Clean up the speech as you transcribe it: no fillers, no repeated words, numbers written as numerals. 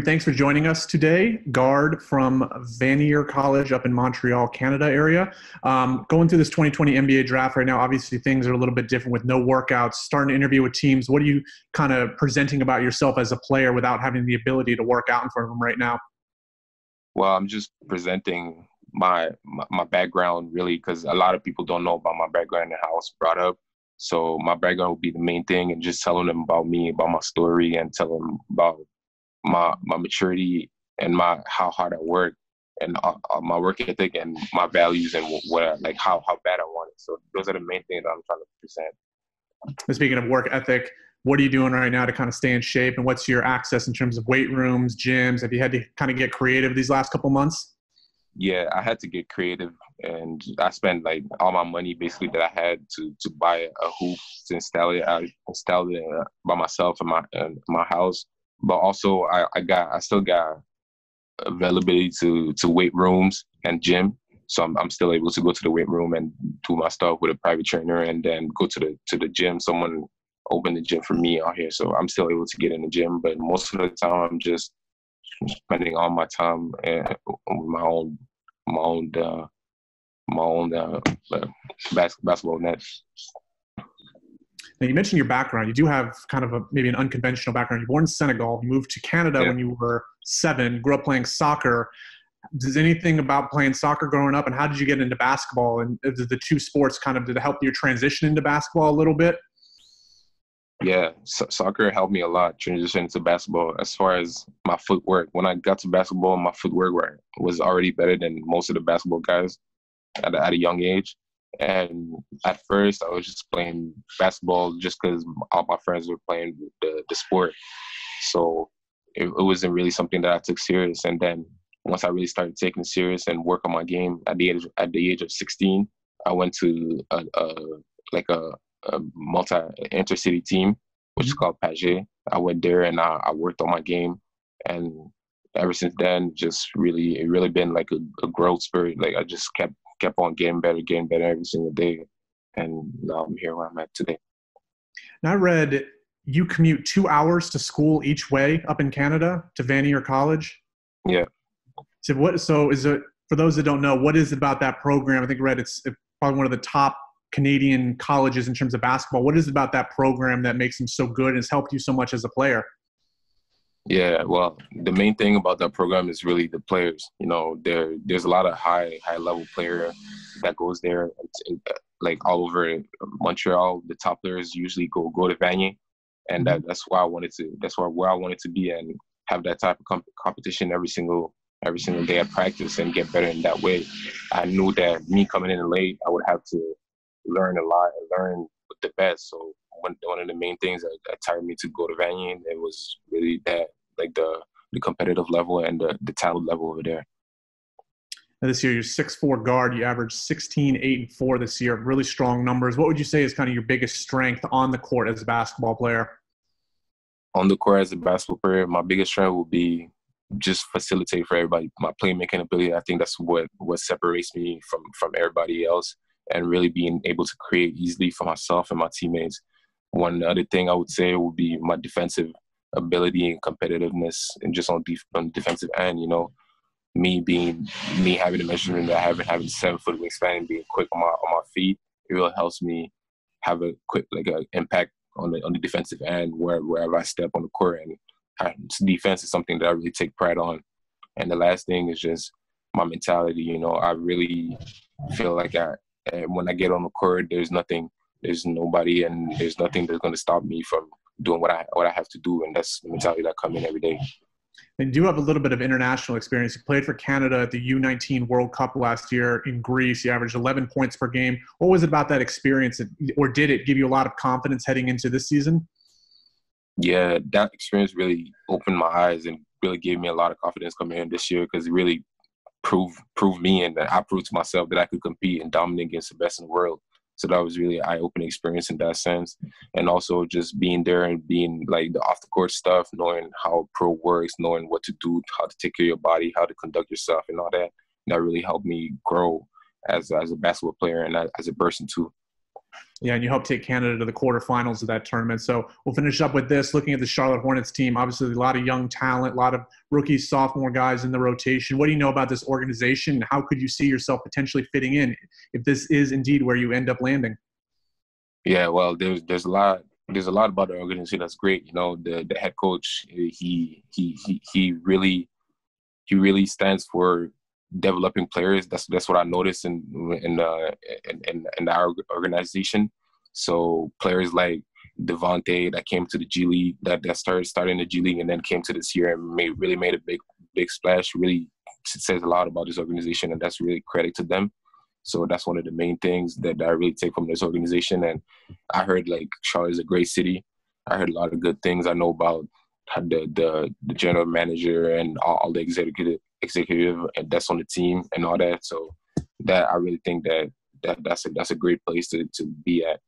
Thanks for joining us today. Guard from Vanier College up in Montreal, Canada area. Going through this 2020 NBA draft right now, obviously things are a little bit different with no workouts, starting to interview with teams. What are you kind of presenting about yourself as a player without having the ability to work out in front of them right now? Well, I'm just presenting my background really, because a lot of people don't know about my background and how I was brought up. So my background would be the main thing, and just telling them about me, about my story, and telling them about my maturity and my how hard I work and my work ethic and my values and how bad I want it. So those are the main things that I'm trying to present. And speaking of work ethic, what are you doing right now to kind of stay in shape, and what's your access in terms of weight rooms, gyms? Have you had to kind of get creative these last couple months? Yeah, I had to get creative, and I spent like all my money basically that I had to buy a hoop to install it. I installed it by myself in my house. But also, I still got availability to weight rooms and gym, so I'm still able to go to the weight room and do my stuff with a private trainer, and then go to the gym. Someone opened the gym for me out here, so I'm still able to get in the gym. But most of the time, I'm just spending all my time with my own basketball net. Now, you mentioned your background. You do have kind of maybe an unconventional background. You're born in Senegal. You moved to Canada when you were 7, grew up playing soccer. Does anything about playing soccer growing up, and how did you get into basketball? And did the two sports did it help your transition into basketball a little bit? Yeah, soccer helped me a lot transition to basketball. As far as my footwork, when I got to basketball, my footwork was already better than most of the basketball guys at a young age. And at first, I was just playing basketball just because all my friends were playing the sport. So it wasn't really something that I took serious. And then once I really started taking it serious and work on my game at the age of 16, I went to a multi-intercity team, which is called Paget. I went there and I worked on my game. And ever since then, it really been like a growth spirit. Like I just kept on getting better every single day. And now I'm here where I'm at today. Now, I read you commute 2 hours to school each way up in Canada to Vanier College. Yeah. So is it, for those that don't know, what is it about that program? I think I read it's probably one of the top Canadian colleges in terms of basketball. What is it about that program that makes them so good and has helped you so much as a player? Yeah, well, the main thing about that program is really the players. You know, there's a lot of high level player that goes there, like all over Montreal. The top players usually go to Vanier, and that's why where I wanted to be and have that type of competition every single day at practice and get better in that way. I knew that me coming in late, I would have to learn a lot and learn with the best. So one of the main things that tired me to go to Vanier, it was really that, like the competitive level and the talent level over there. Now this year, you're 6'4" guard. You averaged 16, 8, and 4 this year. Really strong numbers. What would you say is kind of your biggest strength on the court as a basketball player? On the court as a basketball player, my biggest strength would be just facilitate for everybody. My playmaking ability, I think that's what separates me from everybody else, and really being able to create easily for myself and my teammates. One other thing I would say would be my defensive ability and competitiveness, and just on the defensive end, you know, me having the measurement that I have, having 7-foot wingspan and being quick on my feet, it really helps me have a quick impact on the defensive end wherever I step on the court. And defense is something that I really take pride on. And the last thing is just my mentality. You know, I really feel like when I get on the court, there's nobody, and there's nothing that's going to stop me from doing what I have to do, and that's the mentality that I come in every day. And you do have a little bit of international experience. You played for Canada at the U19 World Cup last year in Greece. You averaged 11 points per game. What was it about that experience, or did it give you a lot of confidence heading into this season? Yeah, that experience really opened my eyes and really gave me a lot of confidence coming in this year, because it really proved me, and that I proved to myself that I could compete and dominate against the best in the world. So that was really an eye-opening experience in that sense. And also just being there and being like the off-the-court stuff, knowing how pro works, knowing what to do, how to take care of your body, how to conduct yourself and all that. That really helped me grow as a basketball player and as a person too. Yeah, and you helped take Canada to the quarterfinals of that tournament. So we'll finish up with this, looking at the Charlotte Hornets team. Obviously, a lot of young talent, a lot of rookie, sophomore guys in the rotation. What do you know about this organization? How could you see yourself potentially fitting in if this is indeed where you end up landing? Yeah, well, there's a lot about the organization that's great. You know, the head coach, he really stands for developing players. That's what I noticed in our organization. So players like Devontae that came to the G League, that started in the G League and then came to this year and really made a big splash. Really says a lot about this organization, and that's really credit to them. So that's one of the main things that I really take from this organization. And I heard like Charlotte is a great city. I heard a lot of good things. I know about how the general manager and all the executive and that's on the team and all that. So that I really think that's a great place to be at.